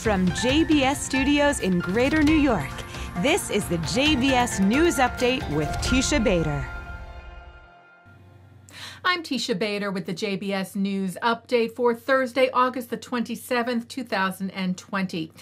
From JBS Studios in Greater New York, this is the JBS News Update with Teisha Bader. I'm Teisha Bader with the JBS News Update for Thursday, August the 27th, 2020.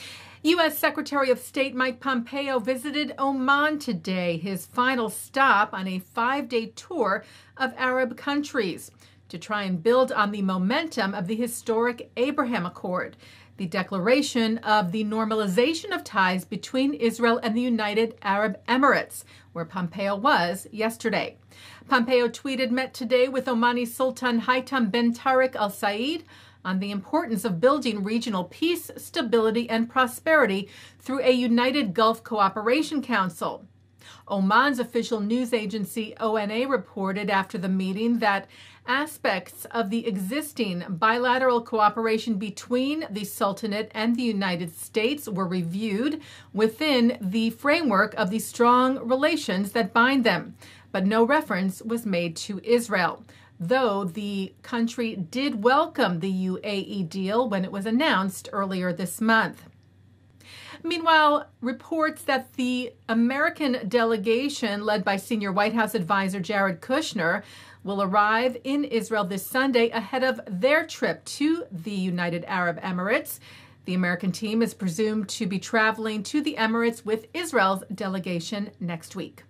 U.S. Secretary of State Mike Pompeo visited Oman today, his final stop on a 5-day tour of Arab countries, to try and build on the momentum of the historic Abraham Accord, the declaration of the normalization of ties between Israel and the United Arab Emirates, where Pompeo was yesterday. Pompeo tweeted, met today with Omani Sultan Haitham bin Tariq Al Said on the importance of building regional peace, stability, and prosperity through a united Gulf Cooperation Council. Oman's official news agency ONA reported after the meeting that aspects of the existing bilateral cooperation between the Sultanate and the United States were reviewed within the framework of the strong relations that bind them, but no reference was made to Israel, though the country did welcome the UAE deal when it was announced earlier this month. Meanwhile, reports that the American delegation, led by senior White House advisor Jared Kushner, will arrive in Israel this Sunday ahead of their trip to the United Arab Emirates. The American team is presumed to be traveling to the Emirates with Israel's delegation next week.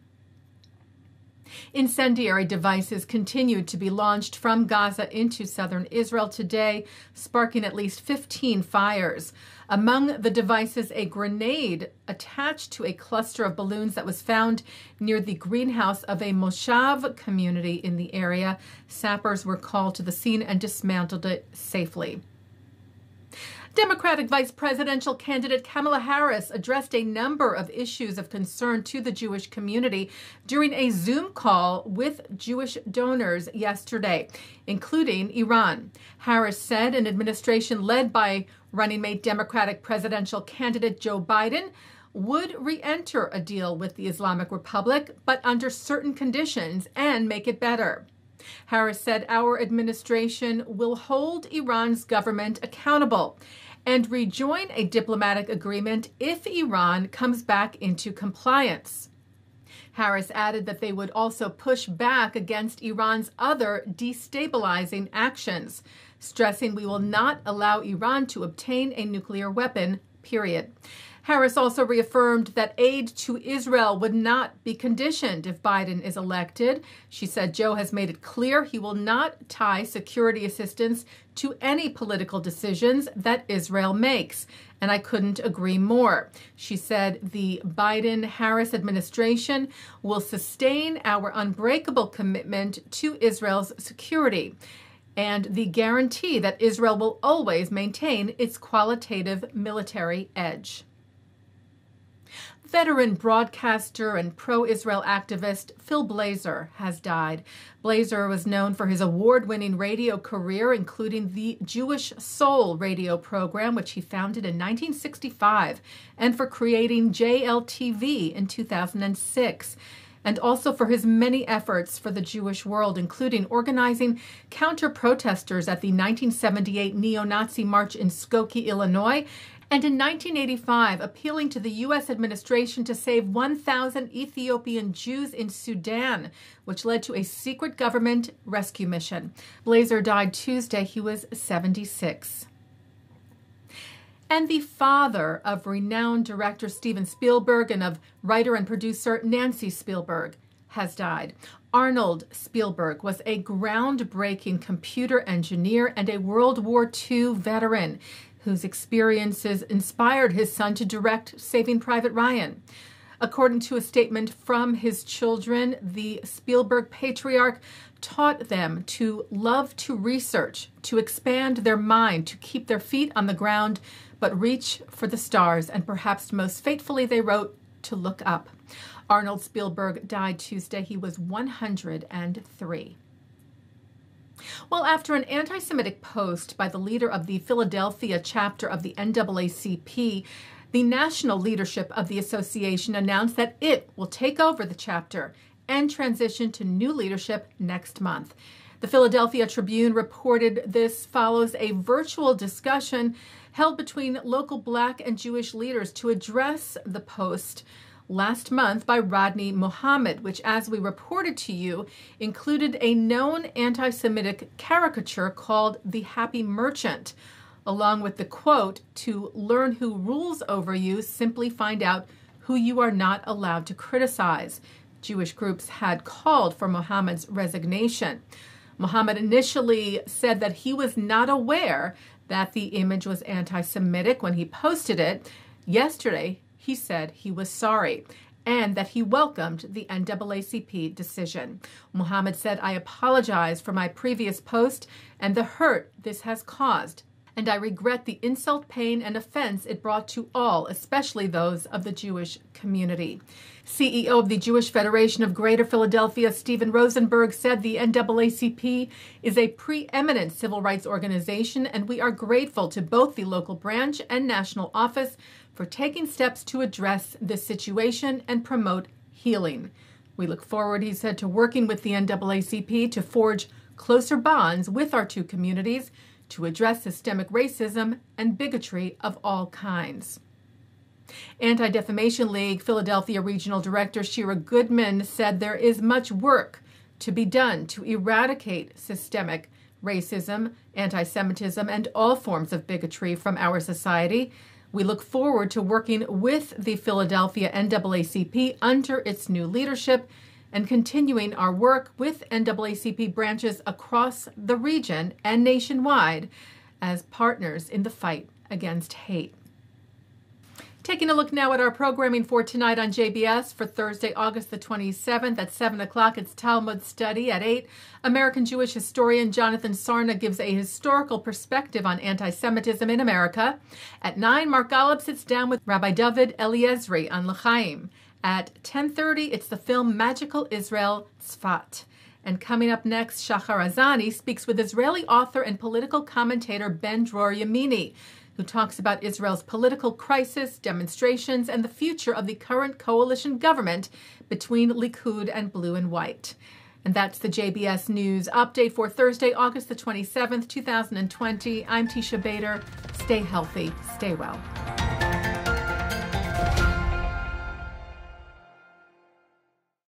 Incendiary devices continued to be launched from Gaza into southern Israel today, sparking at least 15 fires. Among the devices, a grenade attached to a cluster of balloons that was found near the greenhouse of a Moshav community in the area. Sappers were called to the scene and dismantled it safely. Democratic vice presidential candidate Kamela Harris addressed a number of issues of concern to the Jewish community during a Zoom call with Jewish donors yesterday, including Iran. Harris said an administration led by running mate Democratic presidential candidate Joe Biden would re-enter a deal with the Islamic Republic, but under certain conditions, and make it better. Harris said our administration will hold Iran's government accountable and rejoin a diplomatic agreement if Iran comes back into compliance. Harris added that they would also push back against Iran's other destabilizing actions, stressing we will not allow Iran to obtain a nuclear weapon, period. Harris also reaffirmed that aid to Israel would not be conditioned if Biden is elected. She said Joe has made it clear he will not tie security assistance to any political decisions that Israel makes. And I couldn't agree more. She said the Biden-Harris administration will sustain our unbreakable commitment to Israel's security and the guarantee that Israel will always maintain its qualitative military edge. Veteran broadcaster and pro-Israel activist Phil Blazer has died. Blazer was known for his award-winning radio career, including the Jewish Soul radio program, which he founded in 1965, and for creating JLTV in 2006. And also for his many efforts for the Jewish world, including organizing counter-protesters at the 1978 neo-Nazi march in Skokie, Illinois, and in 1985, appealing to the U.S. administration to save 1,000 Ethiopian Jews in Sudan, which led to a secret government rescue mission. Blazer died Tuesday. He was 76. And the father of renowned director Steven Spielberg and of writer and producer Nancy Spielberg has died. Arnold Spielberg was a groundbreaking computer engineer and a World War II veteran whose experiences inspired his son to direct Saving Private Ryan. According to a statement from his children, the Spielberg Patriarch taught them to love to research, to expand their mind, to keep their feet on the ground, but reach for the stars, and perhaps most fatefully, they wrote, to look up. Arnold Spielberg died Tuesday. He was 103. Well, after an anti-Semitic post by the leader of the Philadelphia chapter of the NAACP, the national leadership of the association announced that it will take over the chapter and transition to new leadership next month. The Philadelphia Tribune reported this follows a virtual discussion held between local Black and Jewish leaders to address the post last month by Rodney Mohammed, which, as we reported to you, included a known anti-Semitic caricature called The Happy Merchant, along with the quote, "To learn who rules over you, simply find out who you are not allowed to criticize." Jewish groups had called for Mohammed's resignation. Mohammed initially said that he was not aware that the image was anti-Semitic when he posted it. Yesterday, he said he was sorry and that he welcomed the NAACP decision. Mohammed said, "I apologize for my previous post and the hurt this has caused, and I regret the insult, pain, and offense it brought to all, especially those of the Jewish community." CEO of the Jewish Federation of Greater Philadelphia, Stephen Rosenberg, said the NAACP is a preeminent civil rights organization, and we are grateful to both the local branch and national office for taking steps to address this situation and promote healing. We look forward, he said, to working with the NAACP to forge closer bonds with our two communities to address systemic racism and bigotry of all kinds. Antidefamation League Philadelphia Regional Director Shira Goodman said there is much work to be done to eradicate systemic racism, anti-Semitism, and all forms of bigotry from our society. We look forward to working with the Philadelphia NAACP under its new leadership and continuing our work with NAACP branches across the region and nationwide as partners in the fight against hate. Taking a look now at our programming for tonight on JBS for Thursday, August the 27th at 7 o'clock. It's Talmud Study. At 8, American Jewish historian Jonathan Sarna gives a historical perspective on anti-Semitism in America. At 9, Mark Golub sits down with Rabbi David Eliezri on L'chaim. At 10:30, it's the film Magical Israel Tzfat. And coming up next, Shachar Azani speaks with Israeli author and political commentator Ben Dror Yamini, who talks about Israel's political crisis, demonstrations, and the future of the current coalition government between Likud and Blue and White. And that's the JBS News Update for Thursday, August the 27th, 2020. I'm Teisha Bader. Stay healthy. Stay well.